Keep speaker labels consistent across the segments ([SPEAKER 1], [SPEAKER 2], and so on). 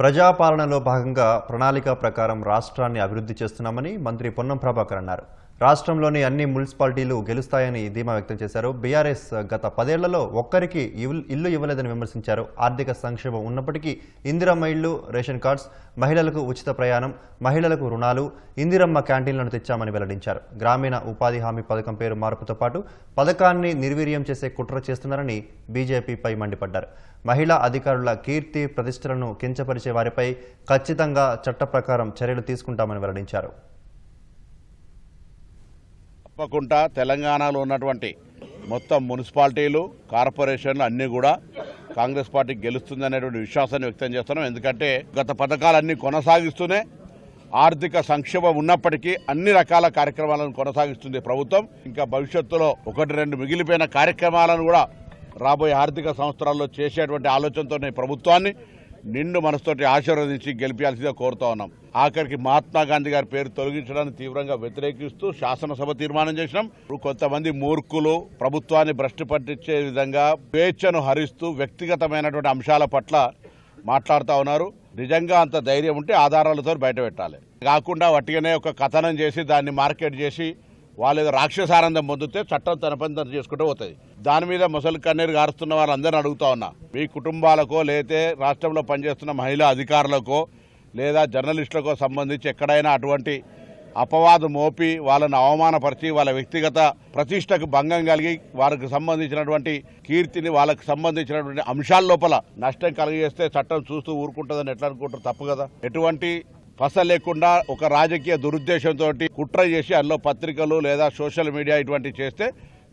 [SPEAKER 1] ప్రజాపాలనలో భాగంగా ప్రణాళిక ప్రకారం రాష్ట్రాన్ని అభివృద్ధి చేస్తున్నామని మంత్రి పొన్నం ప్రభాకర్ అన్నారు. రాష్ట్రంలోని అన్ని మున్సిపాలిటీలు గెలుస్తాయని ధీమా వ్యక్తం చేశారు. బీఆర్ఎస్ గత 10 ఏళ్లలో ఒక్కరికి ఇల్లు ఇవ్వలేదని విమర్శించారు. ఆర్థిక సంక్షేమం ఉన్నప్పటికీ ఇందిరమ్మ ఇళ్లు, రేషన్ కార్డ్స్, మహిళలకు ఉచిత ప్రయాణం, మహిళలకు రుణాలు, ఇందిరమ్మ క్యాంటీన్లను తెచ్చామని వెల్లడించారు. గ్రామీణ ఉపాధి హామీ పథకం పేరు మార్పుతో పాటు పథకాన్ని నిర్వీర్యం చేసే కుట్ర చేస్తున్నారని బీజేపీపై మండిపడ్డారు. మహిళా అధికారుల కీర్తి ప్రతిష్టలను కించపరిచే వారిపై ఖచ్చితంగా చట్ట ప్రకారం చర్యలు తీసుకుంటామని వెల్లడించారు.
[SPEAKER 2] తప్పకుండా తెలంగాణలో ఉన్నటువంటి మొత్తం మున్సిపాలిటీలు, కార్పొరేషన్లు అన్నీ కూడా కాంగ్రెస్ పార్టీ గెలుస్తుందనేటువంటి విశ్వాసాన్ని వ్యక్తం చేస్తున్నాం. ఎందుకంటే గత పథకాలన్నీ కొనసాగిస్తూనే ఆర్థిక సంక్షేమం ఉన్నప్పటికీ అన్ని రకాల కార్యక్రమాలను కొనసాగిస్తుంది ప్రభుత్వం. ఇంకా భవిష్యత్తులో 1-2 మిగిలిపోయిన కార్యక్రమాలను కూడా రాబోయే ఆర్థిక సంవత్సరాల్లో చేసేటువంటి ఆలోచనతోనే ప్రభుత్వాన్ని నిండు మనసుతోటి ఆశీర్వదించి గెలిపించాల్సిందిగా కోరుతా ఉన్నాం. ఆఖరికి మహాత్మా గాంధీ గారి పేరు తొలగించడానికి తీవ్రంగా వ్యతిరేకిస్తూ శాసనసభ తీర్మానం చేసినాం. కొంతమంది మూర్ఖులు ప్రభుత్వాన్ని భ్రష్టు పట్టించే విధంగా స్వేచ్ఛను హరిస్తూ వ్యక్తిగతమైనటువంటి అంశాల పట్ల మాట్లాడుతూ ఉన్నారు. నిజంగా అంత ధైర్యం ఉంటే ఆధారాలతో బయట పెట్టాలి. కాకుండా వట్టిగానే ఒక కథనం చేసి దాన్ని మార్కెట్ చేసి వాళ్ళు ఏదో రాక్షసానందం పొందితే చట్టం తన పని తను చేసుకుంటూ పోతుంది. దాని మీద ముసలి కన్నీరు గారుస్తున్న వాళ్ళందరినీ అడుగుతా ఉన్నా, మీ కుటుంబాలకో లేతే రాష్ట్రంలో పనిచేస్తున్న మహిళా అధికారులకో లేదా జర్నలిస్టులకో సంబంధించి ఎక్కడైనా అటువంటి అపవాదు మోపి వాళ్ళని అవమానపరిచి వాళ్ళ వ్యక్తిగత ప్రతిష్టకు భంగం కలిగి వారికి సంబంధించినటువంటి కీర్తిని, వాళ్ళకి సంబంధించినటువంటి అంశాల లోపల నష్టం కలిగేస్తే చట్టం చూస్తూ ఊరుకుంటుందని ఎట్లా అనుకుంటారు? తప్పు కదా. ఎటువంటి పస లేకుండా ఒక రాజకీయ దురుద్దేశంతో కుట్ర చేసి అందులో పత్రికలు లేదా సోషల్ మీడియా ఇటువంటివి చేస్తే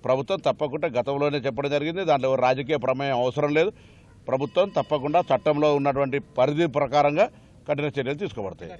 [SPEAKER 2] ప్రభుత్వం తప్పకుండా గతంలోనే చెప్పడం జరిగింది. దాంట్లో రాజకీయ ప్రమేయం అవసరం లేదు. ప్రభుత్వం తప్పకుండా చట్టంలో ఉన్నటువంటి పరిధి ప్రకారంగా కఠిన చర్యలు తీసుకోబడతాయి.